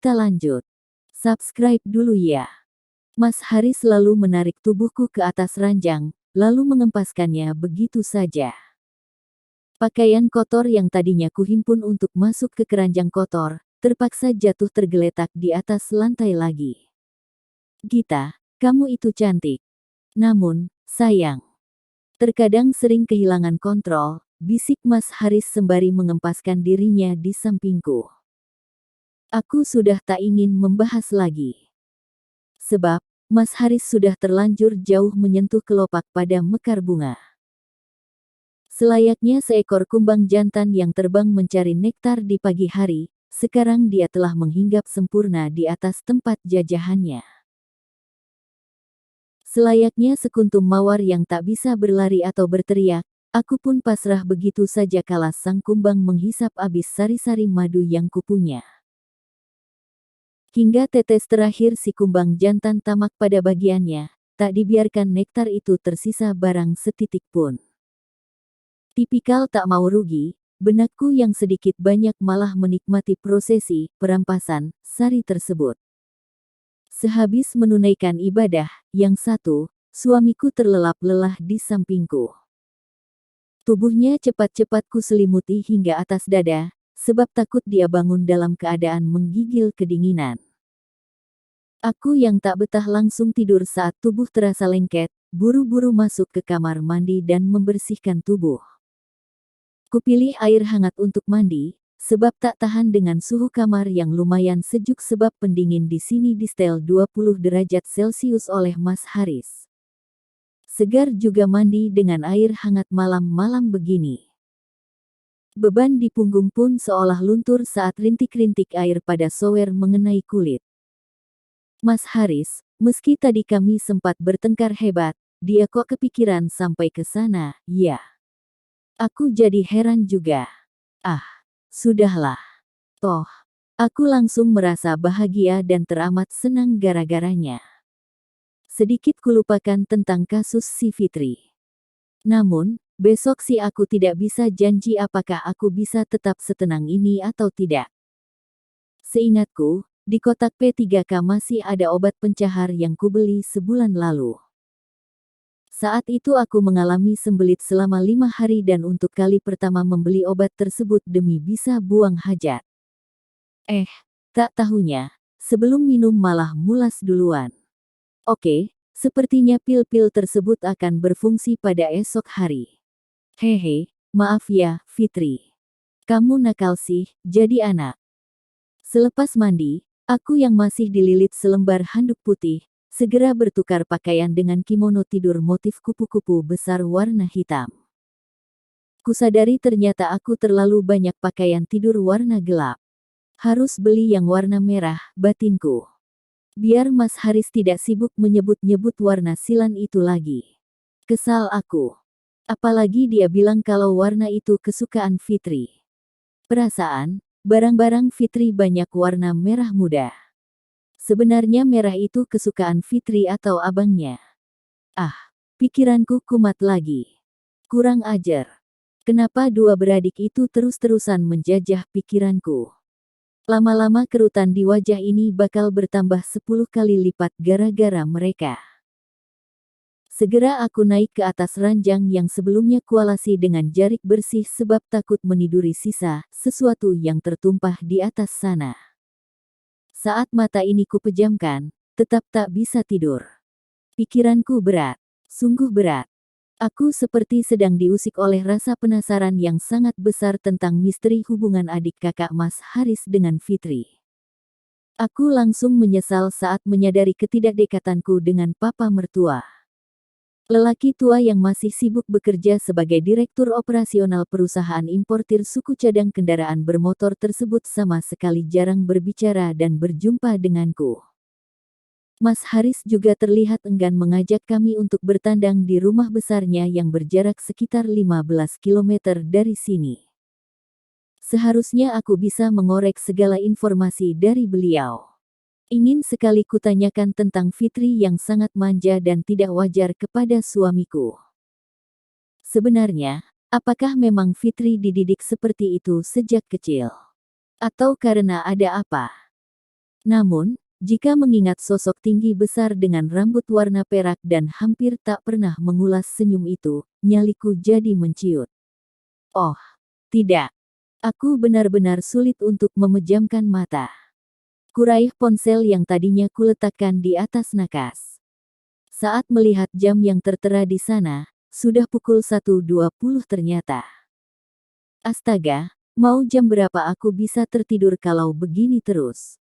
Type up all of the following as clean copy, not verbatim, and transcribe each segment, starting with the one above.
kita lanjut. Subscribe dulu ya. Mas Haris selalu menarik tubuhku ke atas ranjang, lalu mengempaskannya begitu saja. Pakaian kotor yang tadinya kuhimpun untuk masuk ke keranjang kotor, terpaksa jatuh tergeletak di atas lantai lagi. Gita, kamu itu cantik. Namun, sayang. Terkadang sering kehilangan kontrol, bisik Mas Haris sembari mengempaskan dirinya di sampingku. Aku sudah tak ingin membahas lagi. Sebab, Mas Haris sudah terlanjur jauh menyentuh kelopak pada mekar bunga. Selayaknya seekor kumbang jantan yang terbang mencari nektar di pagi hari, sekarang dia telah menghinggap sempurna di atas tempat jajahannya. Selayaknya sekuntum mawar yang tak bisa berlari atau berteriak, aku pun pasrah begitu saja kala sang kumbang menghisap habis sari-sari madu yang kupunya. Hingga tetes terakhir si kumbang jantan tamak pada bagiannya, tak dibiarkan nektar itu tersisa barang setitik pun. Tipikal tak mau rugi, benakku yang sedikit banyak malah menikmati prosesi perampasan sari tersebut. Sehabis menunaikan ibadah, yang satu, suamiku terlelap lelah di sampingku. Tubuhnya cepat-cepat kuselimuti hingga atas dada, sebab takut dia bangun dalam keadaan menggigil kedinginan. Aku yang tak betah langsung tidur saat tubuh terasa lengket, buru-buru masuk ke kamar mandi dan membersihkan tubuh. Kupilih air hangat untuk mandi, sebab tak tahan dengan suhu kamar yang lumayan sejuk sebab pendingin di sini di setel 20 derajat Celcius oleh Mas Haris. Segar juga mandi dengan air hangat malam-malam begini. Beban di punggung pun seolah luntur saat rintik-rintik air pada shower mengenai kulit. Mas Haris, meski tadi kami sempat bertengkar hebat, dia kok kepikiran sampai ke sana, ya. Aku jadi heran juga. Ah, sudahlah. Toh, aku langsung merasa bahagia dan teramat senang gara-garanya. Sedikit kulupakan tentang kasus si Fitri. Namun, besok sih aku tidak bisa janji apakah aku bisa tetap setenang ini atau tidak. Seingatku, di kotak P3K masih ada obat pencahar yang kubeli sebulan lalu. Saat itu aku mengalami sembelit selama 5 hari dan untuk kali pertama membeli obat tersebut demi bisa buang hajat. Tak tahunya, sebelum minum malah mulas duluan. Oke, sepertinya pil-pil tersebut akan berfungsi pada esok hari. Hehe, maaf ya, Fitri. Kamu nakal sih, jadi anak. Selepas mandi, aku yang masih dililit selembar handuk putih, segera bertukar pakaian dengan kimono tidur motif kupu-kupu besar warna hitam. Kusadari ternyata aku terlalu banyak pakaian tidur warna gelap. Harus beli yang warna merah, batinku. Biar Mas Haris tidak sibuk menyebut-nyebut warna silan itu lagi. Kesal aku. Apalagi dia bilang kalau warna itu kesukaan Fitri. Perasaan, barang-barang Fitri banyak warna merah muda. Sebenarnya merah itu kesukaan Fitri atau abangnya. Ah, pikiranku kumat lagi. Kurang ajar. Kenapa dua beradik itu terus-terusan menjajah pikiranku? Lama-lama kerutan di wajah ini bakal bertambah 10 kali lipat gara-gara mereka. Segera aku naik ke atas ranjang yang sebelumnya kualasi dengan jarik bersih sebab takut meniduri sisa sesuatu yang tertumpah di atas sana. Saat mata ini kupejamkan, tetap tak bisa tidur. Pikiranku berat, sungguh berat. Aku seperti sedang diusik oleh rasa penasaran yang sangat besar tentang misteri hubungan adik kakak Mas Haris dengan Fitri. Aku langsung menyesal saat menyadari ketidakdekatanku dengan papa mertua. Lelaki tua yang masih sibuk bekerja sebagai direktur operasional perusahaan importir suku cadang kendaraan bermotor tersebut sama sekali jarang berbicara dan berjumpa denganku. Mas Haris juga terlihat enggan mengajak kami untuk bertandang di rumah besarnya yang berjarak sekitar 15 km dari sini. Seharusnya aku bisa mengorek segala informasi dari beliau. Ingin sekali kutanyakan tentang Fitri yang sangat manja dan tidak wajar kepada suamiku. Sebenarnya, apakah memang Fitri dididik seperti itu sejak kecil? Atau karena ada apa? Namun, jika mengingat sosok tinggi besar dengan rambut warna perak dan hampir tak pernah mengulas senyum itu, nyaliku jadi menciut. Oh, tidak. Aku benar-benar sulit untuk memejamkan mata. Kuraih ponsel yang tadinya kuletakkan di atas nakas. Saat melihat jam yang tertera di sana, sudah pukul 1.20 ternyata. Astaga, mau jam berapa aku bisa tertidur kalau begini terus?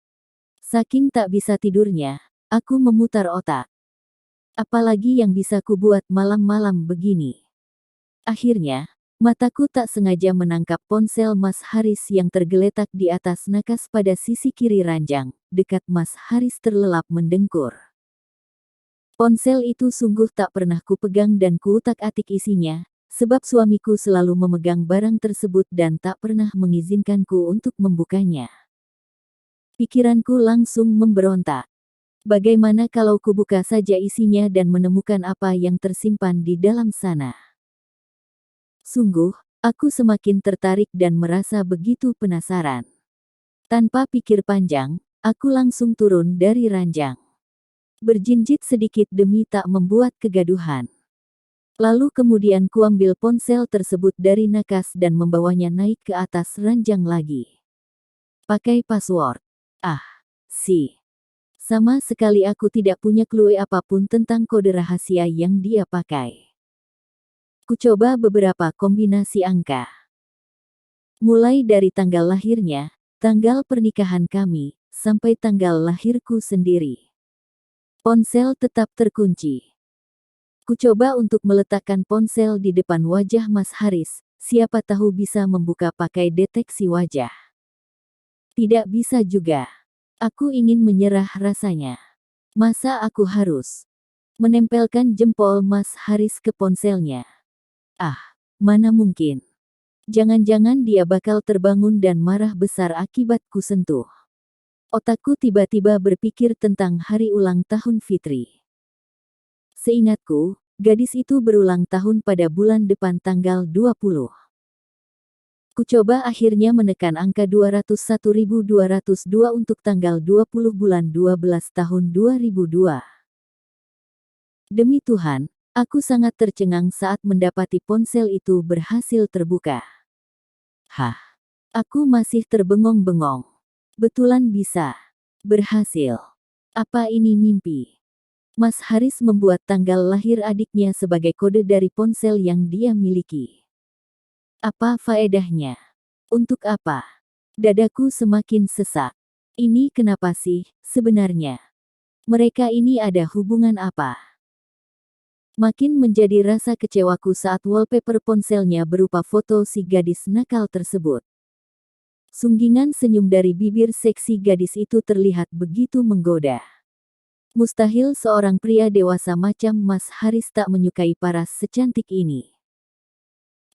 Saking tak bisa tidurnya, aku memutar otak. Apalagi yang bisa kubuat malam-malam begini. Akhirnya, mataku tak sengaja menangkap ponsel Mas Haris yang tergeletak di atas nakas pada sisi kiri ranjang, dekat Mas Haris terlelap mendengkur. Ponsel itu sungguh tak pernah kupegang dan kuutak-atik isinya, sebab suamiku selalu memegang barang tersebut dan tak pernah mengizinkanku untuk membukanya. Pikiranku langsung memberontak. Bagaimana kalau kubuka saja isinya dan menemukan apa yang tersimpan di dalam sana? Sungguh, aku semakin tertarik dan merasa begitu penasaran. Tanpa pikir panjang, aku langsung turun dari ranjang. Berjinjit sedikit demi tak membuat kegaduhan. Lalu kemudian kuambil ponsel tersebut dari nakas dan membawanya naik ke atas ranjang lagi. Pakai password. Sama sekali aku tidak punya clue apapun tentang kode rahasia yang dia pakai. Kucoba beberapa kombinasi angka. Mulai dari tanggal lahirnya, tanggal pernikahan kami, sampai tanggal lahirku sendiri. Ponsel tetap terkunci. Kucoba untuk meletakkan ponsel di depan wajah Mas Haris, siapa tahu bisa membuka pakai deteksi wajah. Tidak bisa juga. Aku ingin menyerah rasanya. Masa aku harus menempelkan jempol Mas Haris ke ponselnya? Mana mungkin. Jangan-jangan dia bakal terbangun dan marah besar akibat ku sentuh. Otakku tiba-tiba berpikir tentang hari ulang tahun Fitri. Seingatku, gadis itu berulang tahun pada bulan depan tanggal 20. Kucoba akhirnya menekan angka 201.202 untuk tanggal 20 bulan 12 tahun 2002. Demi Tuhan, aku sangat tercengang saat mendapati ponsel itu berhasil terbuka. Aku masih terbengong-bengong. Betulan bisa. Berhasil. Apa ini mimpi? Mas Haris membuat tanggal lahir adiknya sebagai kode dari ponsel yang dia miliki. Apa faedahnya? Untuk apa? Dadaku semakin sesak. Ini kenapa sih, sebenarnya? Mereka ini ada hubungan apa? Makin menjadi rasa kecewaku saat wallpaper ponselnya berupa foto si gadis nakal tersebut. Sunggingan senyum dari bibir seksi gadis itu terlihat begitu menggoda. Mustahil seorang pria dewasa macam Mas Haris tak menyukai paras secantik ini.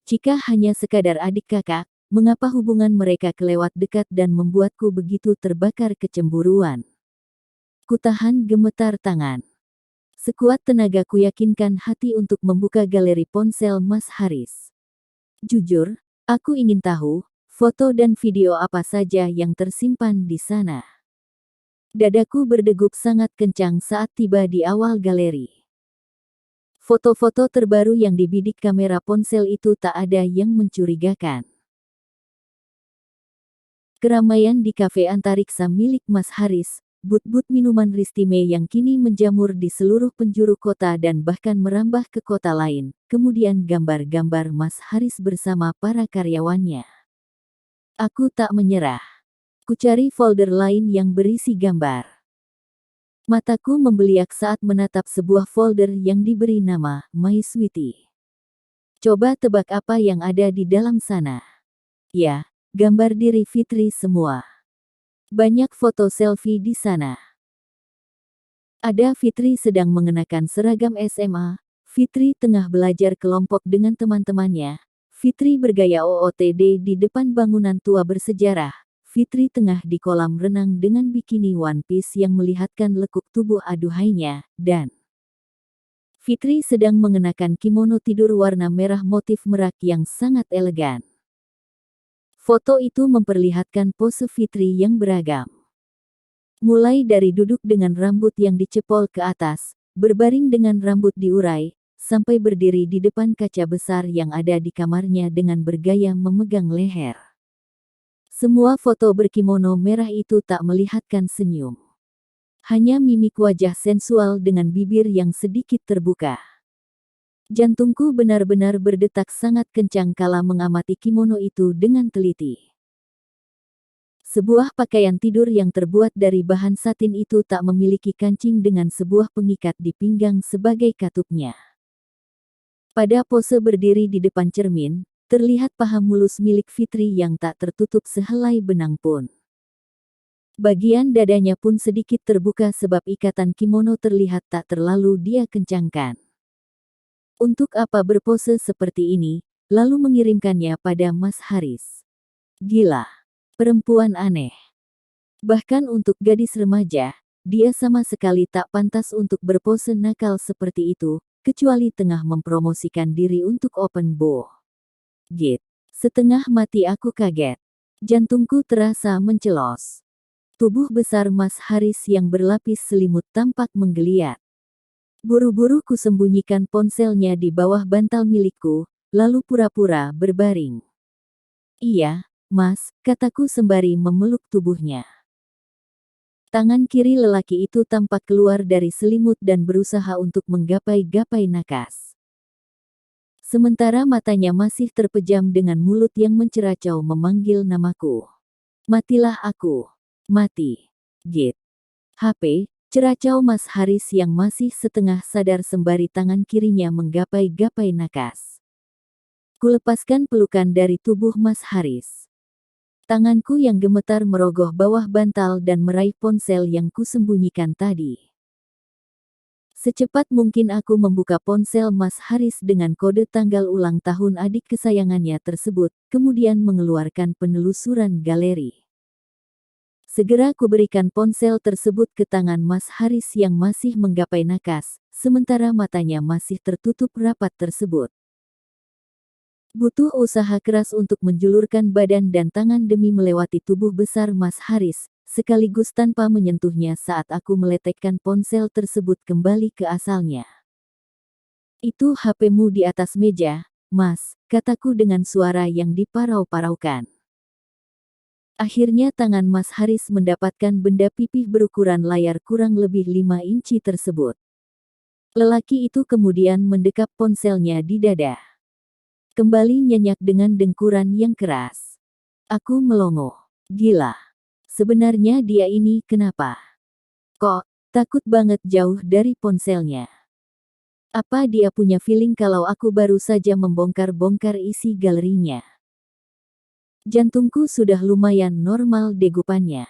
Jika hanya sekadar adik kakak, mengapa hubungan mereka kelewat dekat dan membuatku begitu terbakar kecemburuan? Kutahan gemetar tangan. Sekuat tenaga kuyakinkan hati untuk membuka galeri ponsel Mas Haris. Jujur, aku ingin tahu, foto dan video apa saja yang tersimpan di sana. Dadaku berdegup sangat kencang saat tiba di awal galeri. Foto-foto terbaru yang dibidik kamera ponsel itu tak ada yang mencurigakan. Keramaian di kafe antariksa milik Mas Haris, but-but minuman Ristime yang kini menjamur di seluruh penjuru kota dan bahkan merambah ke kota lain, kemudian gambar-gambar Mas Haris bersama para karyawannya. Aku tak menyerah. Kucari folder lain yang berisi gambar. Mataku membeliak saat menatap sebuah folder yang diberi nama My Sweetie. Coba tebak apa yang ada di dalam sana. Ya, gambar diri Fitri semua. Banyak foto selfie di sana. Ada Fitri sedang mengenakan seragam SMA, Fitri tengah belajar kelompok dengan teman-temannya, Fitri bergaya OOTD di depan bangunan tua bersejarah, Fitri tengah di kolam renang dengan bikini one piece yang melihatkan lekuk tubuh aduhainya, dan Fitri sedang mengenakan kimono tidur warna merah motif merak yang sangat elegan. Foto itu memperlihatkan pose Fitri yang beragam. Mulai dari duduk dengan rambut yang dicepol ke atas, berbaring dengan rambut diurai, sampai berdiri di depan kaca besar yang ada di kamarnya dengan bergaya memegang leher. Semua foto berkimono merah itu tak melihatkan senyum. Hanya mimik wajah sensual dengan bibir yang sedikit terbuka. Jantungku benar-benar berdetak sangat kencang kala mengamati kimono itu dengan teliti. Sebuah pakaian tidur yang terbuat dari bahan satin itu tak memiliki kancing dengan sebuah pengikat di pinggang sebagai katupnya. Pada pose berdiri di depan cermin, terlihat paha mulus milik Fitri yang tak tertutup sehelai benang pun. Bagian dadanya pun sedikit terbuka sebab ikatan kimono terlihat tak terlalu dia kencangkan. Untuk apa berpose seperti ini, lalu mengirimkannya pada Mas Haris? Gila. Perempuan aneh. Bahkan untuk gadis remaja, dia sama sekali tak pantas untuk berpose nakal seperti itu, kecuali tengah mempromosikan diri untuk open bo. Git. Setengah mati aku kaget. Jantungku terasa mencelos. Tubuh besar Mas Haris yang berlapis selimut tampak menggeliat. Buru-buru kusembunyikan ponselnya di bawah bantal milikku, lalu pura-pura berbaring. Iya, Mas, kataku sembari memeluk tubuhnya. Tangan kiri lelaki itu tampak keluar dari selimut dan berusaha untuk menggapai-gapai nakas. Sementara matanya masih terpejam dengan mulut yang menceracau memanggil namaku. Matilah aku. Mati. Git. HP, ceracau Mas Haris yang masih setengah sadar sembari tangan kirinya menggapai-gapai nakas. Kulepaskan pelukan dari tubuh Mas Haris. Tanganku yang gemetar merogoh bawah bantal dan meraih ponsel yang kusembunyikan tadi. Secepat mungkin aku membuka ponsel Mas Haris dengan kode tanggal ulang tahun adik kesayangannya tersebut, kemudian mengeluarkan penelusuran galeri. Segera kuberikan ponsel tersebut ke tangan Mas Haris yang masih menggapai nakas, sementara matanya masih tertutup rapat tersebut. Butuh usaha keras untuk menjulurkan badan dan tangan demi melewati tubuh besar Mas Haris, sekaligus tanpa menyentuhnya saat aku meletakkan ponsel tersebut kembali ke asalnya. Itu HP-mu di atas meja, Mas, kataku dengan suara yang diparau-paraukan. Akhirnya tangan Mas Haris mendapatkan benda pipih berukuran layar kurang lebih 5 inci tersebut. Lelaki itu kemudian mendekap ponselnya di dada. Kembali nyenyak dengan dengkuran yang keras. Aku melongo. Gila. Sebenarnya dia ini kenapa? Kok, takut banget jauh dari ponselnya. Apa dia punya feeling kalau aku baru saja membongkar-bongkar isi galerinya? Jantungku sudah lumayan normal degupannya.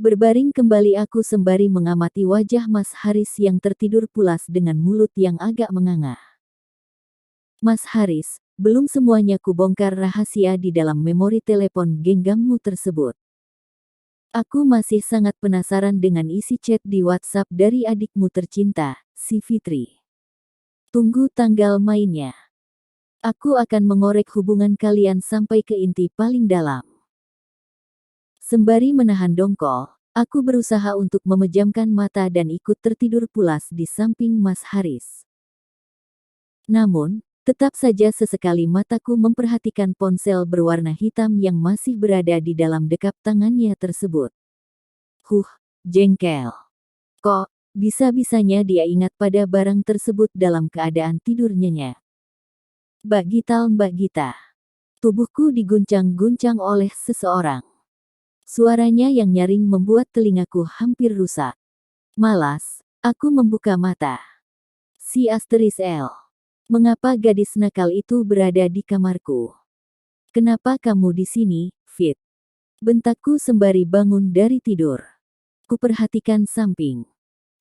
Berbaring kembali aku sembari mengamati wajah Mas Haris yang tertidur pulas dengan mulut yang agak menganga. Mas Haris, belum semuanya kubongkar rahasia di dalam memori telepon genggammu tersebut. Aku masih sangat penasaran dengan isi chat di WhatsApp dari adikmu tercinta, si Fitri. Tunggu tanggal mainnya. Aku akan mengorek hubungan kalian sampai ke inti paling dalam. Sembari menahan dongkol, aku berusaha untuk memejamkan mata dan ikut tertidur pulas di samping Mas Haris. Namun, tetap saja sesekali mataku memperhatikan ponsel berwarna hitam yang masih berada di dalam dekap tangannya tersebut. Jengkel. Kok, bisa-bisanya dia ingat pada barang tersebut dalam keadaan tidur nyenyak. Mbak Gita. Tubuhku diguncang-guncang oleh seseorang. Suaranya yang nyaring membuat telingaku hampir rusak. Malas, aku membuka mata. Si Asteris L. Mengapa gadis nakal itu berada di kamarku? Kenapa kamu di sini, Fit? Bentakku sembari bangun dari tidur. Kuperhatikan samping.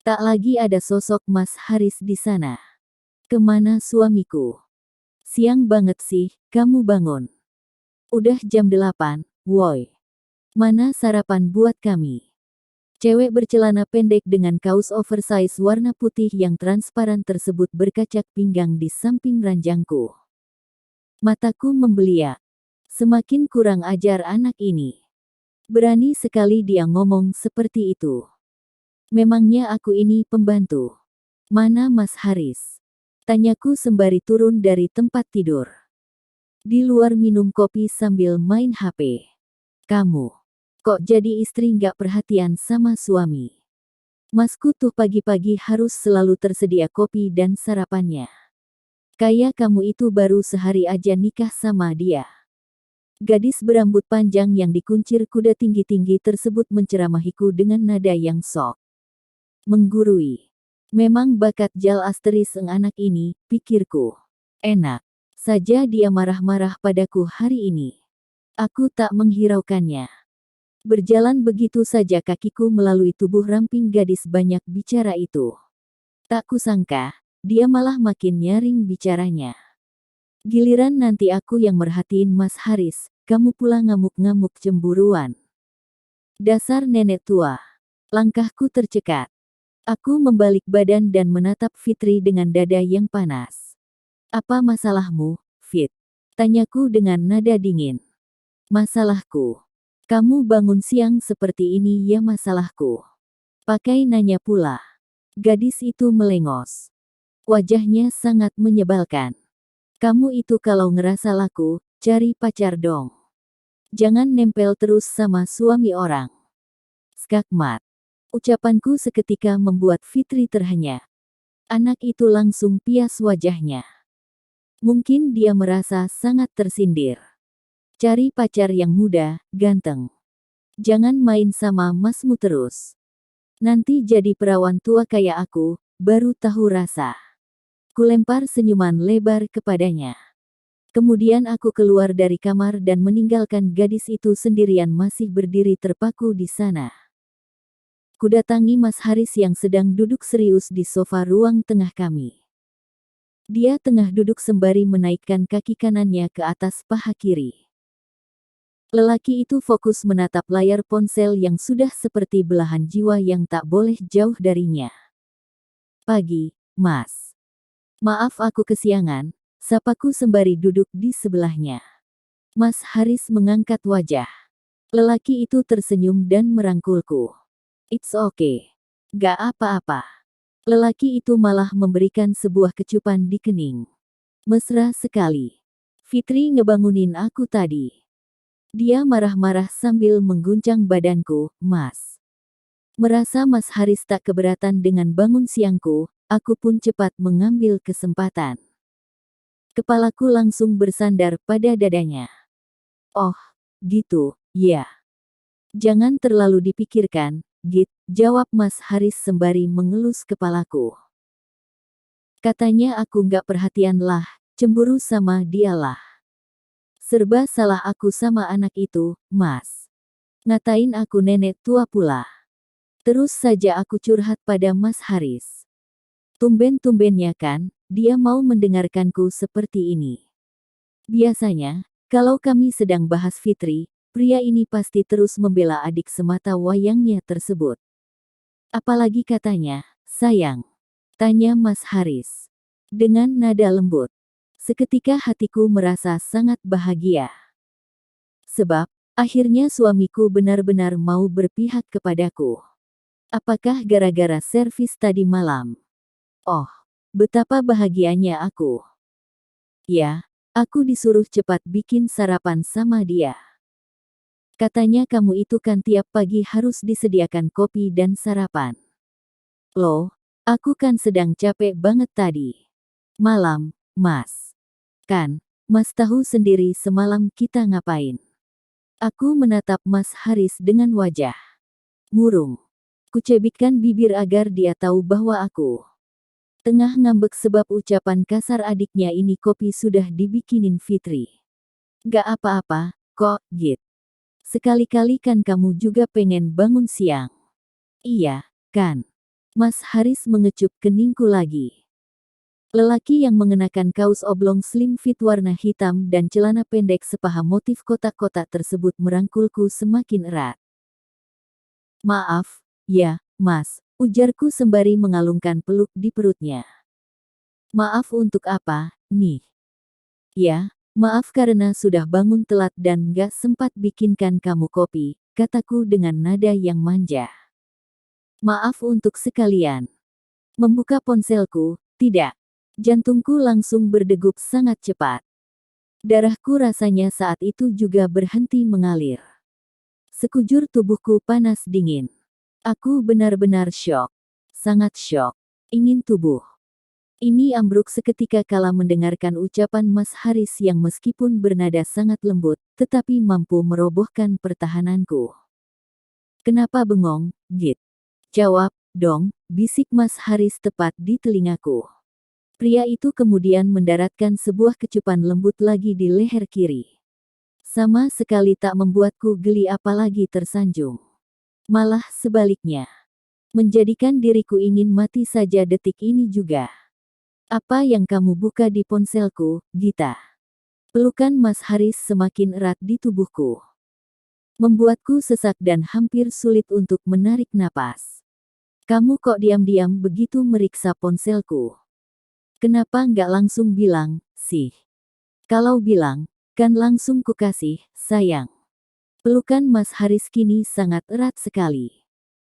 Tak lagi ada sosok Mas Haris di sana. Kemana suamiku? Siang banget sih, kamu bangun. Udah jam 8, woi. Mana sarapan buat kami? Cewek bercelana pendek dengan kaos oversize warna putih yang transparan tersebut berkacak pinggang di samping ranjangku. Mataku membeliak. Semakin kurang ajar anak ini. Berani sekali dia ngomong seperti itu. Memangnya aku ini pembantu? Mana Mas Haris? Tanyaku sembari turun dari tempat tidur. Di luar minum kopi sambil main HP. Kamu, kok jadi istri nggak perhatian sama suami? Masku tuh pagi-pagi harus selalu tersedia kopi dan sarapannya. Kayak kamu itu baru sehari aja nikah sama dia. Gadis berambut panjang yang dikuncir kuda tinggi-tinggi tersebut menceramahiku dengan nada yang sok menggurui. Memang bakat jal asteris anak ini, pikirku. Enak saja dia marah-marah padaku hari ini. Aku tak menghiraukannya. Berjalan begitu saja kakiku melalui tubuh ramping gadis banyak bicara itu. Tak kusangka, dia malah makin nyaring bicaranya. Giliran nanti aku yang merhatiin Mas Haris, kamu pula ngamuk-ngamuk cemburuan. Dasar nenek tua. Langkahku tercekat. Aku membalik badan dan menatap Fitri dengan dada yang panas. Apa masalahmu, Fit? Tanyaku dengan nada dingin. Masalahku. Kamu bangun siang seperti ini ya masalahku. Pakai nanya pula. Gadis itu melengos. Wajahnya sangat menyebalkan. Kamu itu kalau ngerasa laku, cari pacar dong. Jangan nempel terus sama suami orang. Skakmat. Ucapanku seketika membuat Fitri terhenyak. Anak itu langsung pias wajahnya. Mungkin dia merasa sangat tersindir. Cari pacar yang muda, ganteng. Jangan main sama masmu terus. Nanti jadi perawan tua kayak aku, baru tahu rasa. Kulempar senyuman lebar kepadanya. Kemudian aku keluar dari kamar dan meninggalkan gadis itu sendirian masih berdiri terpaku di sana. Kudatangi Mas Haris yang sedang duduk serius di sofa ruang tengah kami. Dia tengah duduk sembari menaikkan kaki kanannya ke atas paha kiri. Lelaki itu fokus menatap layar ponsel yang sudah seperti belahan jiwa yang tak boleh jauh darinya. Pagi, Mas. Maaf aku kesiangan, sapaku sembari duduk di sebelahnya. Mas Haris mengangkat wajah. Lelaki itu tersenyum dan merangkulku. It's okay. Gak apa-apa. Lelaki itu malah memberikan sebuah kecupan di kening. Mesra sekali. Fitri ngebangunin aku tadi. Dia marah-marah sambil mengguncang badanku, Mas. Merasa Mas Haris tak keberatan dengan bangun siangku, aku pun cepat mengambil kesempatan. Kepalaku langsung bersandar pada dadanya. Oh, gitu, ya. Jangan terlalu dipikirkan, Git, jawab Mas Haris sembari mengelus kepalaku. Katanya aku nggak perhatian lah, cemburu sama dialah. Serba salah aku sama anak itu, Mas. Ngatain aku nenek tua pula. Terus saja aku curhat pada Mas Haris. Tumben-tumbennya kan, dia mau mendengarkanku seperti ini. Biasanya, kalau kami sedang bahas Fitri, pria ini pasti terus membela adik semata wayangnya tersebut. Apalagi katanya, sayang. Tanya Mas Haris. Dengan nada lembut. Seketika hatiku merasa sangat bahagia. Sebab, akhirnya suamiku benar-benar mau berpihak kepadaku. Apakah gara-gara servis tadi malam? Oh, betapa bahagianya aku. Ya, aku disuruh cepat bikin sarapan sama dia. Katanya kamu itu kan tiap pagi harus disediakan kopi dan sarapan. Loh, aku kan sedang capek banget tadi. Malam, Mas. Kan, Mas tahu sendiri semalam kita ngapain. Aku menatap Mas Haris dengan wajah murung. Kucebitkan bibir agar dia tahu bahwa aku tengah ngambek sebab ucapan kasar adiknya ini kopi sudah dibikinin Fitri. Gak apa-apa, kok, Git. Sekali-kali kan kamu juga pengen bangun siang. Iya, kan. Mas Haris mengecup keningku lagi. Lelaki yang mengenakan kaos oblong slim fit warna hitam dan celana pendek sepaha motif kotak-kotak tersebut merangkulku semakin erat. Maaf, ya, Mas, ujarku sembari mengalungkan peluk di perutnya. Maaf untuk apa, nih? Ya, maaf karena sudah bangun telat dan gak sempat bikinkan kamu kopi, kataku dengan nada yang manja. Maaf untuk sekalian. Membuka ponselku, tidak. Jantungku langsung berdegup sangat cepat. Darahku rasanya saat itu juga berhenti mengalir. Sekujur tubuhku panas dingin. Aku benar-benar syok. Sangat syok. Ingin tubuh ini ambruk seketika kala mendengarkan ucapan Mas Haris yang meskipun bernada sangat lembut, tetapi mampu merobohkan pertahananku. Kenapa bengong, Git? Jawab, dong, bisik Mas Haris tepat di telingaku. Pria itu kemudian mendaratkan sebuah kecupan lembut lagi di leher kiri. Sama sekali tak membuatku geli apalagi tersanjung. Malah sebaliknya. Menjadikan diriku ingin mati saja detik ini juga. Apa yang kamu buka di ponselku, Gita? Pelukan Mas Haris semakin erat di tubuhku. Membuatku sesak dan hampir sulit untuk menarik napas. Kamu kok diam-diam begitu meriksa ponselku? Kenapa nggak langsung bilang, sih? Kalau bilang, kan langsung kukasih, sayang. Pelukan Mas Haris kini sangat erat sekali.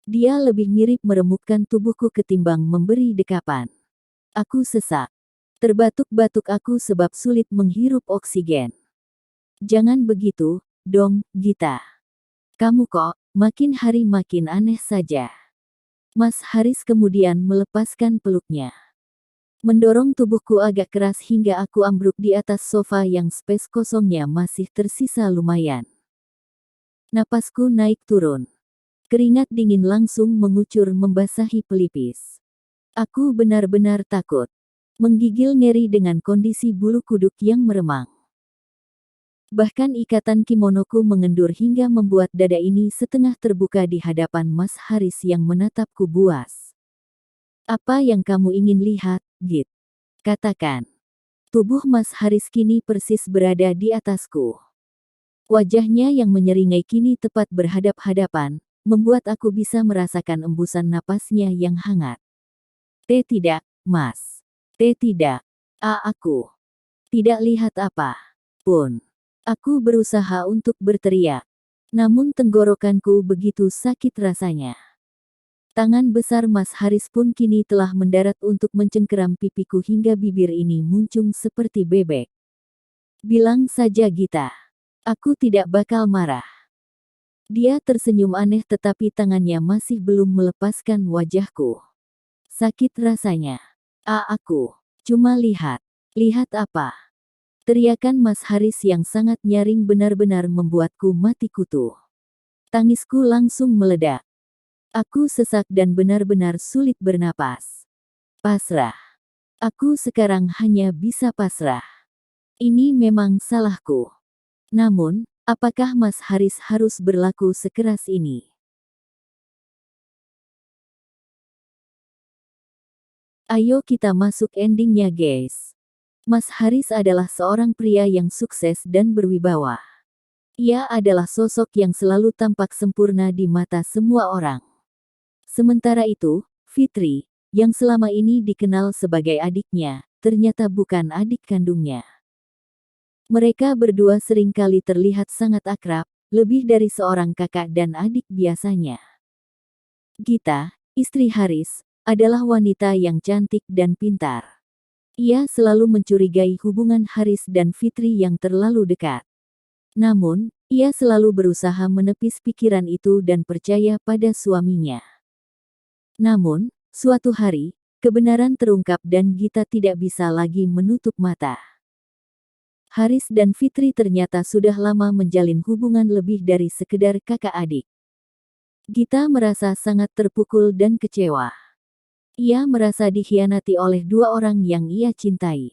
Dia lebih mirip meremukkan tubuhku ketimbang memberi dekapan. Aku sesak. Terbatuk-batuk aku sebab sulit menghirup oksigen. Jangan begitu, dong, Gita. Kamu kok, makin hari makin aneh saja. Mas Haris kemudian melepaskan peluknya. Mendorong tubuhku agak keras hingga aku ambruk di atas sofa yang space kosongnya masih tersisa lumayan. Napasku naik turun. Keringat dingin langsung mengucur membasahi pelipis. Aku benar-benar takut. Menggigil ngeri dengan kondisi bulu kuduk yang meremang. Bahkan ikatan kimonoku mengendur hingga membuat dada ini setengah terbuka di hadapan Mas Haris yang menatapku buas. Apa yang kamu ingin lihat, Git? Katakan. Tubuh Mas Haris kini persis berada di atasku. Wajahnya yang menyeringai kini tepat berhadap-hadapan, membuat aku bisa merasakan embusan napasnya yang hangat. Tidak, Mas. Tidak. Aku tidak lihat apa pun. Aku berusaha untuk berteriak. Namun tenggorokanku begitu sakit rasanya. Tangan besar Mas Haris pun kini telah mendarat untuk mencengkeram pipiku hingga bibir ini muncung seperti bebek. Bilang saja Gita. Aku tidak bakal marah. Dia tersenyum aneh tetapi tangannya masih belum melepaskan wajahku. Sakit rasanya. Aku cuma lihat. Lihat apa? Teriakan Mas Haris yang sangat nyaring benar-benar membuatku mati kutu. Tangisku langsung meledak. Aku sesak dan benar-benar sulit bernapas. Pasrah. Aku sekarang hanya bisa pasrah. Ini memang salahku. Namun, apakah Mas Haris harus berlaku sekeras ini? Ayo kita masuk endingnya guys. Mas Haris adalah seorang pria yang sukses dan berwibawa. Ia adalah sosok yang selalu tampak sempurna di mata semua orang. Sementara itu, Fitri, yang selama ini dikenal sebagai adiknya, ternyata bukan adik kandungnya. Mereka berdua seringkali terlihat sangat akrab, lebih dari seorang kakak dan adik biasanya. Gita, istri Haris, adalah wanita yang cantik dan pintar. Ia selalu mencurigai hubungan Haris dan Fitri yang terlalu dekat. Namun, ia selalu berusaha menepis pikiran itu dan percaya pada suaminya. Namun, suatu hari, kebenaran terungkap dan Gita tidak bisa lagi menutup mata. Haris dan Fitri ternyata sudah lama menjalin hubungan lebih dari sekedar kakak adik. Gita merasa sangat terpukul dan kecewa. Ia merasa dikhianati oleh dua orang yang ia cintai.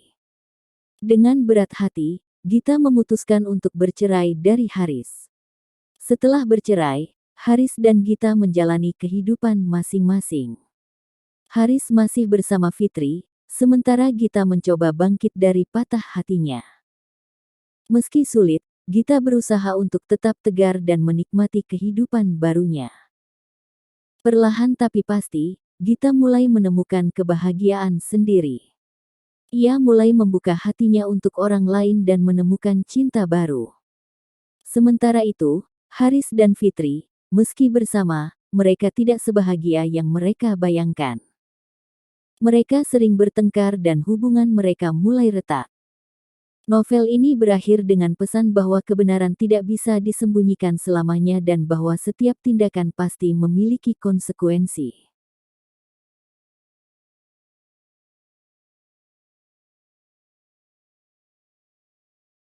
Dengan berat hati, Gita memutuskan untuk bercerai dari Haris. Setelah bercerai, Haris dan Gita menjalani kehidupan masing-masing. Haris masih bersama Fitri, sementara Gita mencoba bangkit dari patah hatinya. Meski sulit, Gita berusaha untuk tetap tegar dan menikmati kehidupan barunya. Perlahan tapi pasti, Gita mulai menemukan kebahagiaan sendiri. Ia mulai membuka hatinya untuk orang lain dan menemukan cinta baru. Sementara itu, Haris dan Fitri, meski bersama, mereka tidak sebahagia yang mereka bayangkan. Mereka sering bertengkar dan hubungan mereka mulai retak. Novel ini berakhir dengan pesan bahwa kebenaran tidak bisa disembunyikan selamanya dan bahwa setiap tindakan pasti memiliki konsekuensi.